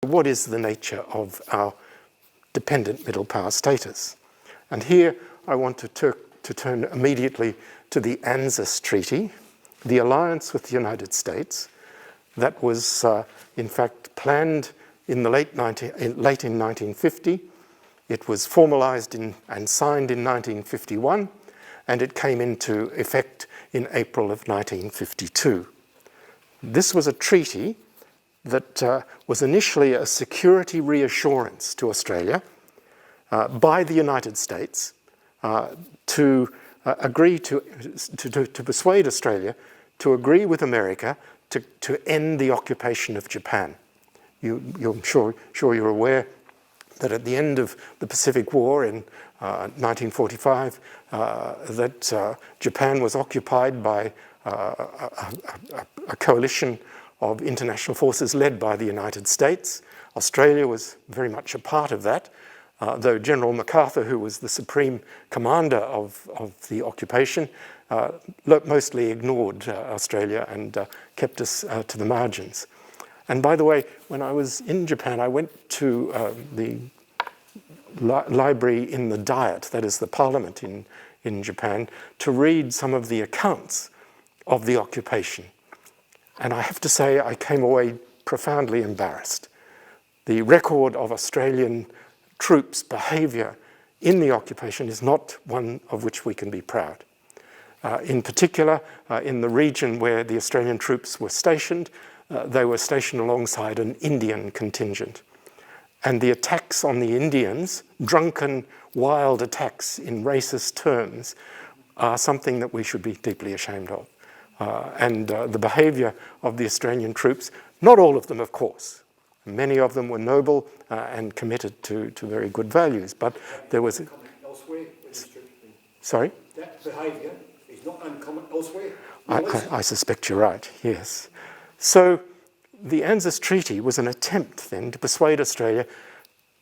What is the nature of our dependent middle power status? And here I want to turn immediately to the ANZUS Treaty, the alliance with the United States that was in fact planned in the late in 1950. It was formalized and signed in 1951, and it came into effect in April of 1952. This was a treaty that was initially a security reassurance to Australia by the United States to agree to persuade Australia to agree with America to end the occupation of Japan. I'm sure you're aware that at the end of the Pacific War in 1945, that Japan was occupied by a coalition of international forces led by the United States. Australia was very much a part of that, though General MacArthur, who was the supreme commander of the occupation, mostly ignored Australia and kept us to the margins. And by the way, when I was in Japan, I went to the library in the Diet, that is the parliament in Japan, to read some of the accounts of the occupation. And I have to say, I came away profoundly embarrassed. The record of Australian troops' behaviour in the occupation is not one of which we can be proud. In particular, in the region where the Australian troops were stationed, they were stationed alongside an Indian contingent. And the attacks on the Indians, drunken, wild attacks in racist terms, are something that we should be deeply ashamed of. And the behaviour of the Australian troops, not all of them, of course. Many of them were noble and committed to very good values, but there was... Elsewhere, sorry? That behaviour is not uncommon elsewhere. I suspect you're right, yes. So the ANZUS Treaty was an attempt then to persuade Australia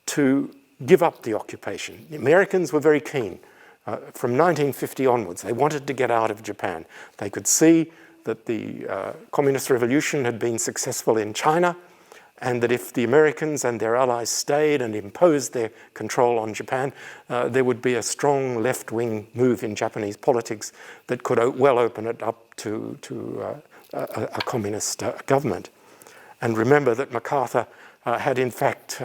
to give up the occupation. The Americans were very keen. From 1950 onwards, they wanted to get out of Japan. They could see that the communist revolution had been successful in China, and that if the Americans and their allies stayed and imposed their control on Japan, there would be a strong left-wing move in Japanese politics that could well open it up to a communist government. And remember that MacArthur had in fact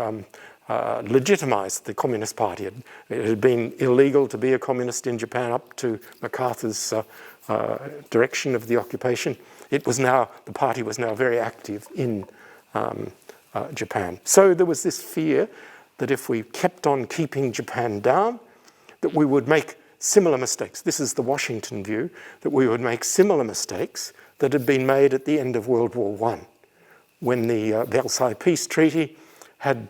legitimized the Communist Party. It had been illegal to be a communist in Japan up to MacArthur's direction of the occupation. The party was now very active in Japan. So there was this fear that if we kept on keeping Japan down, that we would make similar mistakes. This is the Washington view, that we would make similar mistakes that had been made at the end of World War I, when the Versailles Peace Treaty had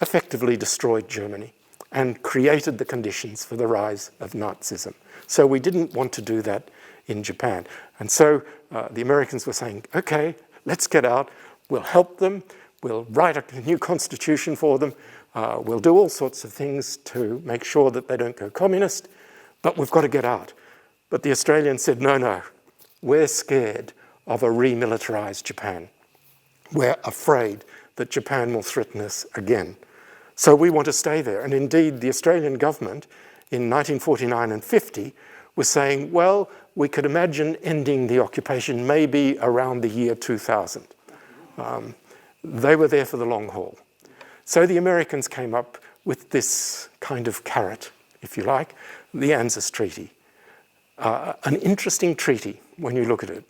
effectively destroyed Germany and created the conditions for the rise of Nazism. So we didn't want to do that in Japan. And so the Americans were saying, okay, let's get out, we'll help them, we'll write a new constitution for them, we'll do all sorts of things to make sure that they don't go communist, but we've got to get out. But the Australians said, no, we're scared of a remilitarized Japan. We're afraid that Japan will threaten us again. So we want to stay there. And indeed, the Australian government in 1949 and 50 was saying, well, we could imagine ending the occupation maybe around the year 2000. They were there for the long haul. So the Americans came up with this kind of carrot, if you like, the ANZUS Treaty. An interesting treaty when you look at it.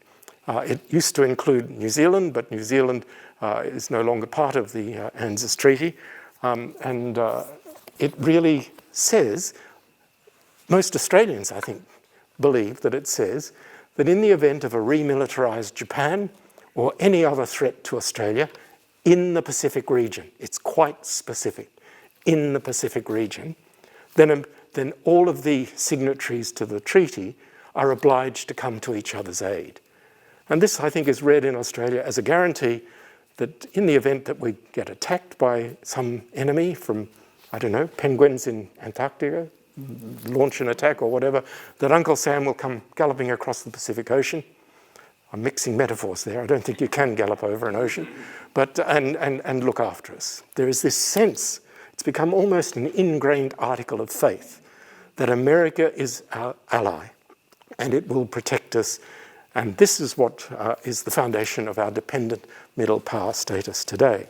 It used to include New Zealand, but New Zealand is no longer part of the ANZUS Treaty. And it really says, most Australians, I think, believe that it says that in the event of a remilitarized Japan or any other threat to Australia in the Pacific region, it's quite specific, in the Pacific region, then all of the signatories to the treaty are obliged to come to each other's aid. And this, I think, is read in Australia as a guarantee that in the event that we get attacked by some enemy from, I don't know, penguins in Antarctica, launch an attack or whatever, that Uncle Sam will come galloping across the Pacific Ocean. I'm mixing metaphors there. I don't think you can gallop over an ocean. and look after us. There is this sense, it's become almost an ingrained article of faith, that America is our ally and it will protect us. And this is what is the foundation of our dependent middle power status today.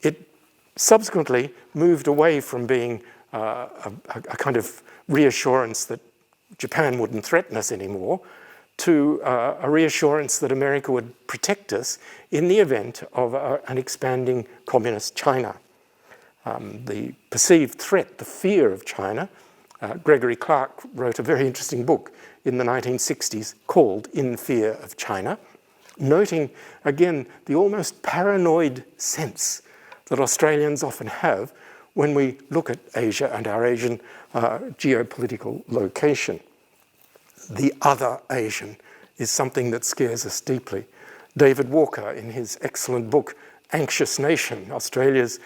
It subsequently moved away from being a kind of reassurance that Japan wouldn't threaten us anymore to a reassurance that America would protect us in the event of an expanding communist China. The perceived threat, the fear of China, Gregory Clark wrote a very interesting book in the 1960s called In Fear of China, noting again the almost paranoid sense that Australians often have when we look at Asia and our Asian geopolitical location. The other Asian is something that scares us deeply. David Walker, in his excellent book, Anxious Nation, Australia's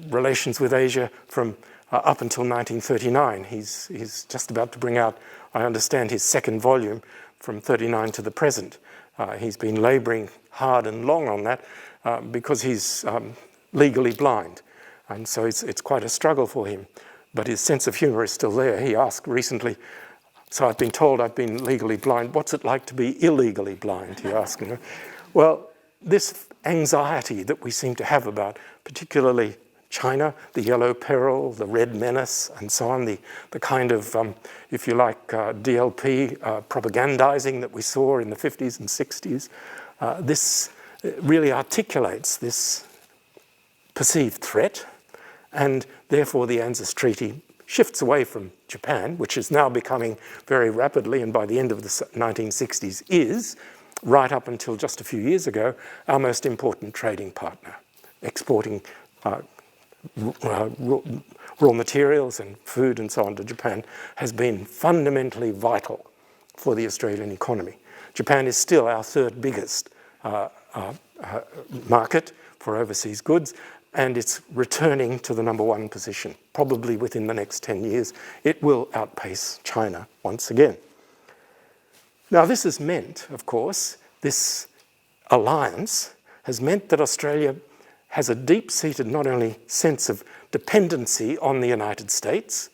relations with Asia from up until 1939. He's just about to bring out, I understand, his second volume from 39 to the present. He's been labouring hard and long on that because he's legally blind. And so it's quite a struggle for him. But his sense of humour is still there. He asked recently, so I've been told I've been legally blind. What's it like to be illegally blind, he asked. Well, this anxiety that we seem to have about particularly China, the yellow peril, the red menace, and so on, the kind of, if you like, DLP propagandizing that we saw in the 50s and 60s, this really articulates this perceived threat, and therefore the ANZUS Treaty shifts away from Japan, which is now becoming very rapidly, and by the end of the 1960s is, right up until just a few years ago, our most important trading partner, exporting raw materials and food and so on to Japan, has been fundamentally vital for the Australian economy. Japan is still our third biggest market for overseas goods, and it's returning to the number one position. Probably within the next 10 years, it will outpace China once again. Now, this has meant, of course, this alliance has meant that Australia has a deep-seated not only sense of dependency on the United States,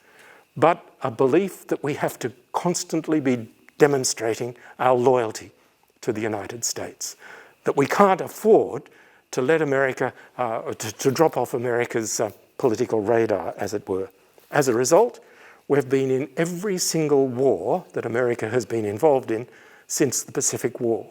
but a belief that we have to constantly be demonstrating our loyalty to the United States, that we can't afford to let America, to drop off America's political radar, as it were. As a result, we've been in every single war that America has been involved in since the Pacific War.